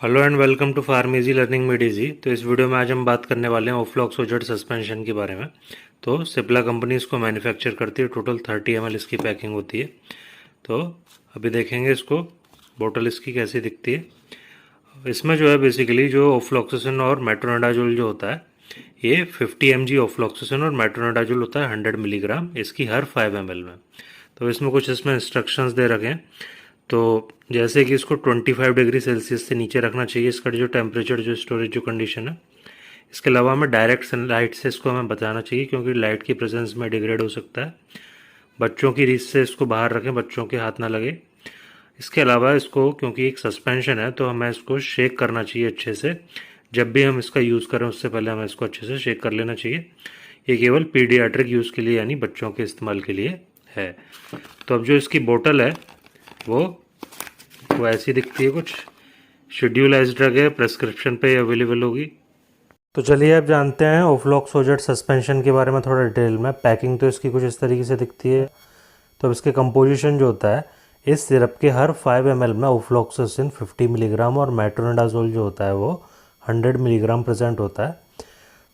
Hello and welcome to pharmacy learning made easy. तो इस video में आज हम बात करने वाले हैं ओफ्लॉक्स ओजेट सस्पेंशन के बारे में। तो सिप्ला कंपनी इसको मैन्युफैक्चर करती है। टोटल 30 ml इसकी पैकिंग होती है। तो अभी देखेंगे इसको, बोतल इसकी कैसी दिखती है। इसमें जो है बेसिकली जो ओफ्लॉक्सासिन और मेट्रोनिडाजोल जो होता है, ये 50 mg ओफ्लॉक्सासिन और मेट्रोनिडाजोल होता है 100 मिलीग्राम इसकी हर 5 ml में। तो इसमें कुछ इसमें इंस्ट्रक्शंस दे रखे हैं। तो जैसे कि इसको 25 डिग्री सेल्सियस से नीचे रखना चाहिए, इसका जो टेम्परेचर, जो स्टोरेज, जो कंडीशन है। इसके अलावा हमें डायरेक्ट सनलाइट से इसको हमें बचाना चाहिए, क्योंकि लाइट की प्रेजेंस में डिग्रेड हो सकता है। बच्चों की रीच से इसको बाहर रखें, बच्चों के हाथ ना लगे। इसके अलावा इसको, क्योंकि एक सस्पेंशन है, तो हमें इसको शेक करना चाहिए अच्छे से। जब भी हम इसका यूज़ करें उससे पहले हमें इसको अच्छे से शेक कर लेना चाहिए। ये केवल पीडियाट्रिक यूज़ के लिए, यानी बच्चों के इस्तेमाल के लिए है। तो अब जो इसकी बोतल है वो ऐसी दिखती है कुछ। शेड्यूलाइज्ड ड्रग है, प्रेस्क्रिप्शन पे अवेलेबल होगी। तो चलिए अब जानते हैं ओफ्लॉक्स ओजेट सस्पेंशन के बारे में थोड़ा डिटेल में। पैकिंग तो इसकी कुछ इस तरीके से दिखती है। तो अब इसके कंपोजिशन जो होता है, इस सिरप के हर 5 ml में ओफ्लॉक्सासिन 50 मिलीग्राम और मेट्रोनिडाजोल जो होता है वो 100 मिलीग्राम प्रेजेंट होता है।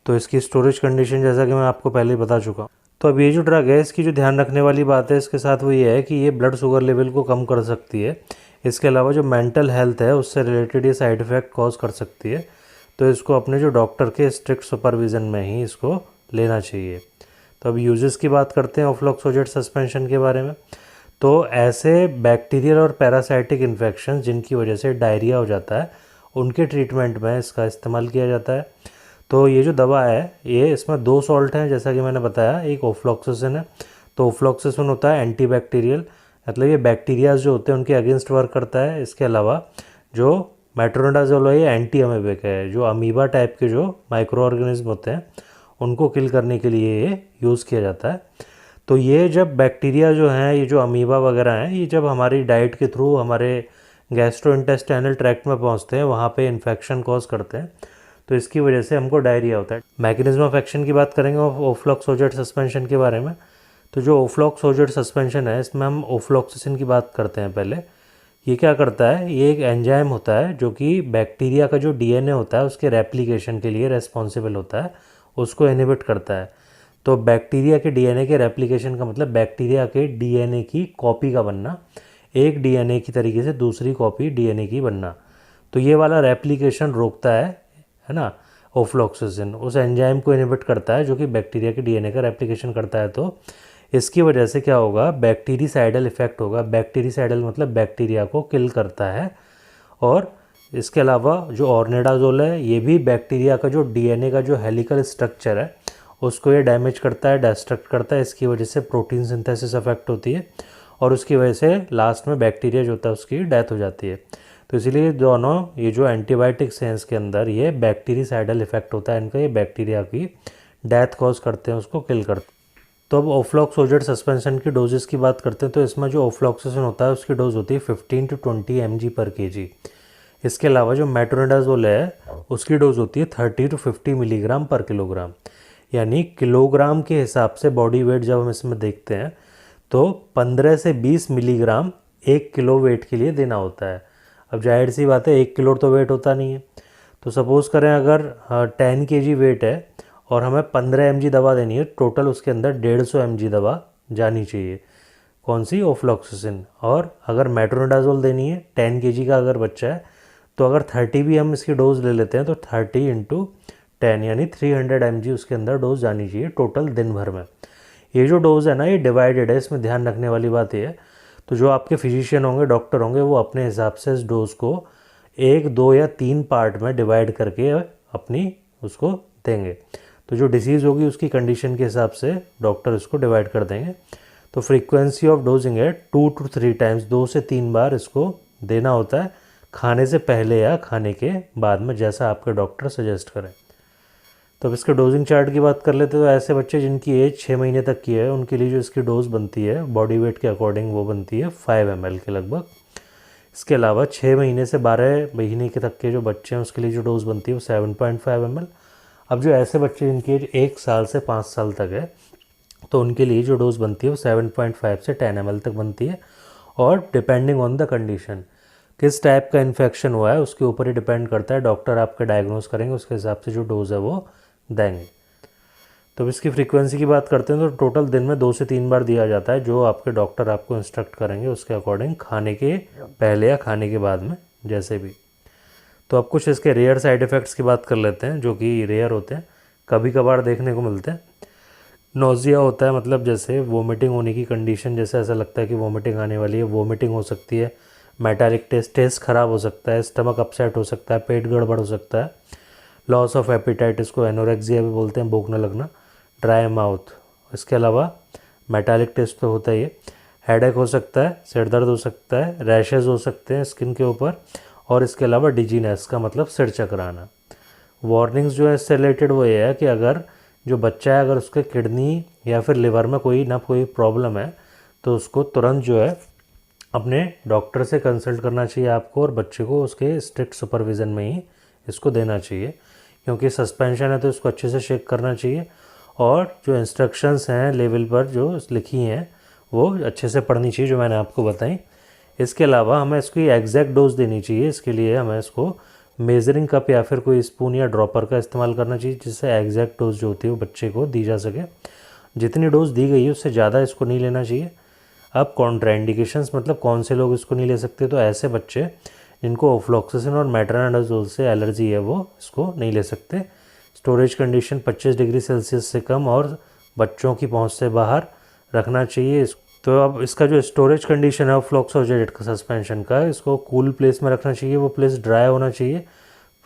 तो इसकी स्टोरेज कंडीशन जैसा कि मैं आपको पहले ही बता चुका हूँ। तो अब ये जो ड्रग है, इसकी जो ध्यान रखने वाली बात है इसके साथ वो ये है कि ये ब्लड शुगर लेवल को कम कर सकती है। इसके अलावा जो मेंटल हेल्थ है उससे रिलेटेड ये साइड इफ़ेक्ट कॉज कर सकती है। तो इसको अपने जो डॉक्टर के स्ट्रिक्ट सुपरविज़न में ही इसको लेना चाहिए। तो अब यूजेस की बात करते हैं ओफ्लॉक्स ओजेट सस्पेंशन के बारे में। तो ऐसे बैक्टीरियल और पैरासाइटिक इन्फेक्शन जिनकी वजह से डायरिया हो जाता है, उनके ट्रीटमेंट में इसका इस्तेमाल किया जाता है। तो ये जो दवा है, ये इसमें 2 सॉल्ट हैं जैसा कि मैंने बताया। एक ओफ्लॉक्सासिन है। तो ओफ्लॉक्सासिन होता है एंटीबैक्टीरियल, मतलब ये बैक्टीरियाज जो होते हैं उनके अगेंस्ट वर्क करता है। इसके अलावा जो मेट्रोनिडाजोल है, ये एंटी अमीबिक है। जो अमीबा टाइप के जो माइक्रो ऑर्गेनिज्म होते हैं उनको किल करने के लिए ये यूज़ किया जाता है। तो ये जब बैक्टीरिया जो हैं, ये जो अमीबा वगैरह हैं, ये जब हमारी डाइट के थ्रू हमारे गैस्ट्रोइंटेस्टाइनल ट्रैक्ट में पहुंचते हैं, वहाँ पे इन्फेक्शन कॉज करते हैं। तो इसकी वजह से हमको डायरिया होता है। मैकेनिज्म ऑफ एक्शन की बात करेंगे ओफ्लॉक्स ओजेट सस्पेंशन के बारे में। तो जो ओफ्लॉक्स ओजेट सस्पेंशन है, इसमें हम ओफ्लॉक्सासिन की बात करते हैं पहले। ये क्या करता है, ये एक एंजाइम होता है जो कि बैक्टीरिया का जो डीएनए होता है उसके रेप्लिकेशन के लिए रेस्पॉन्सिबल होता है, उसको इनहिबिट करता है। तो बैक्टीरिया के डीएनए के रेप्लिकेशन का मतलब बैक्टीरिया के डीएनए की कॉपी का बनना, एक डीएनए की तरीके से दूसरी कॉपी डीएनए की बनना। तो ये वाला रेप्लिकेशन रोकता है ना। ओफ्लॉक्सासिन उस एंजाइम को इनहिबिट करता है जो कि बैक्टीरिया के डीएनए का रेप्लिकेशन करता है। तो इसकी वजह से क्या होगा, बैक्टीरिसाइडल इफेक्ट होगा। बैक्टीरिसाइडल मतलब बैक्टीरिया को किल करता है। और इसके अलावा जो ऑर्निडाजोल है, ये भी बैक्टीरिया का जो डीएनए का जो हेलिकल स्ट्रक्चर है उसको ये डैमेज करता है, डिस्ट्रक्ट करता है। इसकी वजह से प्रोटीन सिंथेसिस अफेक्ट होती है और उसकी वजह से लास्ट में बैक्टीरिया जो होता है उसकी डेथ हो जाती है। तो इसीलिए दोनों ये जो एंटीबायोटिक्स हैं इसके अंदर, ये बैक्टीरिसाइडल इफेक्ट होता है इनका, ये बैक्टीरिया की डेथ कॉज करते हैं, उसको किल करते हैं। तो अब ओफ्लॉक्स ओजेट सस्पेंशन की डोजेस की बात करते हैं। तो इसमें जो ओफ्लॉक्सासिन होता है उसकी डोज होती है 15 to 20 mg पर kg। इसके अलावा जो मेट्रोनिडाजोल है उसकी डोज होती है 30 to 50 मिलीग्राम पर किलोग्राम। यानी किलोग्राम के हिसाब से बॉडी वेट जब हम इसमें देखते हैं तो 15 से 20 मिलीग्राम 1 किलो वेट के लिए देना होता है। अब जाहिर सी बात है 1 किलो तो वेट होता नहीं है। तो सपोज़ करें अगर 10 kg वेट है और हमें 15 mg दवा देनी है, टोटल उसके अंदर 150 mg दवा जानी चाहिए। कौन सी? ओफ्लॉक्सासिन। और अगर मेट्रोनिडाजोल देनी है 10 kg का अगर बच्चा है, तो अगर 30 भी हम इसकी डोज ले लेते हैं तो 30 × 10 यानी 300 mg उसके अंदर डोज जानी चाहिए टोटल दिन भर में। ये जो डोज है ना, ये डिवाइडेड है। इसमें ध्यान रखने वाली बात ये है, तो जो आपके फिजिशियन होंगे, डॉक्टर होंगे, वो अपने हिसाब से इस डोज को 1, 2 या 3 पार्ट में डिवाइड करके अपनी उसको देंगे। तो जो डिसीज़ होगी उसकी कंडीशन के हिसाब से डॉक्टर इसको डिवाइड कर देंगे। तो फ्रीक्वेंसी ऑफ डोजिंग है 2 to 3 टाइम्स, 2 से 3 बार इसको देना होता है, खाने से पहले या खाने के बाद में, जैसा आपके डॉक्टर सजेस्ट करें। तो अब इसके डोजिंग चार्ट की बात कर लेते हैं। तो ऐसे बच्चे जिनकी एज 6 महीने तक की है उनके लिए जो इसकी डोज बनती है बॉडी वेट के अकॉर्डिंग, वो बनती है 5 ml के लगभग। इसके अलावा 6 महीने से 12 महीने के तक के जो बच्चे हैं उसके लिए जो डोज बनती है वो 7.5 ml। अब जो ऐसे बच्चे जिनकी एज 1 साल से 5 साल तक है, तो उनके लिए जो डोज बनती है वो 7.5 से 10 ml तक बनती है। और डिपेंडिंग ऑन द कंडीशन, किस टाइप का इन्फेक्शन हुआ है उसके ऊपर ही डिपेंड करता है। डॉक्टर आपका डायग्नोस करेंगे, उसके हिसाब से जो डोज है वो देंगे। तो इसकी फ्रीक्वेंसी की बात करते हैं तो टोटल दिन में 2 से 3 बार दिया जाता है, जो आपके डॉक्टर आपको इंस्ट्रक्ट करेंगे उसके अकॉर्डिंग, खाने के पहले या खाने के बाद में, जैसे भी। तो अब कुछ इसके रेयर साइड इफ़ेक्ट्स की बात कर लेते हैं, जो कि रेयर होते हैं, कभी कभार देखने को मिलते हैं। नोज़िया होता है, मतलब जैसे वोमिटिंग होने की कंडीशन, जैसे ऐसा लगता है कि वोमिटिंग आने वाली है, वोमिटिंग हो सकती है। मेटालिक टेस्ट ख़राब हो सकता है, स्टमक अपसेट हो सकता है, पेट गड़बड़ हो सकता है। लॉस ऑफ एपिटाइट, इसको एनोरेक्सिया भी बोलते हैं, भूख न लगना। ड्राई माउथ, इसके अलावा मेटालिक टेस्ट तो होता ही है। हेडेक हो सकता है, सिर दर्द हो सकता है, रैशेज़ हो सकते हैं स्किन के ऊपर, और इसके अलावा डिजीनेस का मतलब सिर चकराना। वार्निंग्स जो है इससे रिलेटेड वो ये है कि अगर जो बच्चा है, अगर उसके किडनी या फिर लिवर में कोई ना कोई प्रॉब्लम है, तो उसको तुरंत जो है अपने डॉक्टर से कंसल्ट करना चाहिए आपको, और बच्चे को उसके स्ट्रिक्ट सुपरविज़न में ही इसको देना चाहिए, क्योंकि सस्पेंशन है तो इसको अच्छे से शेक करना चाहिए, और जो इंस्ट्रक्शंस हैं लेवल पर जो लिखी हैं वो अच्छे से पढ़नी चाहिए, जो मैंने आपको बताई। इसके अलावा हमें इसकी एग्जैक्ट डोज देनी चाहिए, इसके लिए हमें इसको मेजरिंग कप या फिर कोई स्पून या ड्रॉपर का इस्तेमाल करना चाहिए, जिससे एग्जैक्ट डोज जो होती है वो बच्चे को दी जा सके। जितनी डोज दी गई है उससे ज़्यादा इसको नहीं लेना चाहिए। अब कॉन्ट्राइंडिकेशंस, मतलब कौन से लोग इसको नहीं ले सकते, तो ऐसे बच्चे जिनको ऑफ्लॉक्सासिन और मेट्रोनिडाजोल से एलर्जी है वो इसको नहीं ले सकते। स्टोरेज कंडीशन 25 डिग्री सेल्सियस से कम और बच्चों की पहुंच से बाहर रखना चाहिए। तो अब इसका जो स्टोरेज कंडीशन है ऑफ्लॉक्साजेड का सस्पेंशन का, इसको कूल प्लेस में रखना चाहिए, वो प्लेस ड्राई होना चाहिए,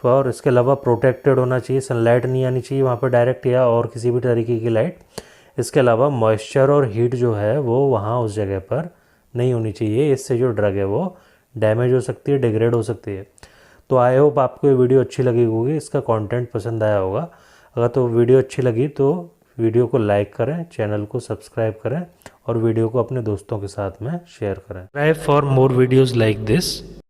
और इसके अलावा प्रोटेक्टेड होना चाहिए, सनलाइट नहीं आनी चाहिए वहाँ पर डायरेक्ट या और किसी भी तरीके की लाइट। इसके अलावा मॉइस्चर और हीट जो है वो वहाँ उस जगह पर नहीं होनी चाहिए, इससे जो ड्रग है वो डैमेज हो सकती है, डिग्रेड हो सकती है। तो आई होप आपको ये वीडियो अच्छी लगी होगी, इसका कंटेंट पसंद आया होगा। अगर तो वीडियो अच्छी लगी तो वीडियो को लाइक करें, चैनल को सब्सक्राइब करें, और वीडियो को अपने दोस्तों के साथ में शेयर करें। Subscribe for more videos like this.